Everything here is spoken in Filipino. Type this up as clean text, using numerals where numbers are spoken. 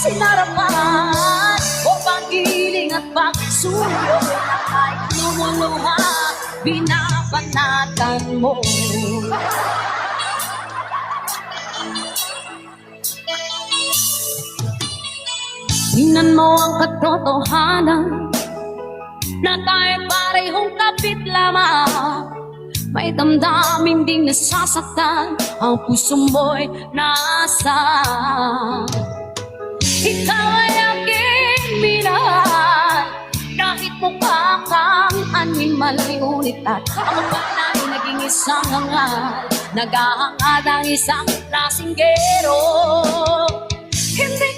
sinarapan o paggiling at pagsuyo ay lumuluha, binabanatan mo. Tingnan mo ang katotohanan na kahit parehong kapit lamang, may damdamin ding nasasaktan ang puso mo'y nasa. Ikaw ay aking minahal, kahit mukha kang animal, ngunit at ang panay naging isang hangal, naghahangad ang isang lasinggero. Hindi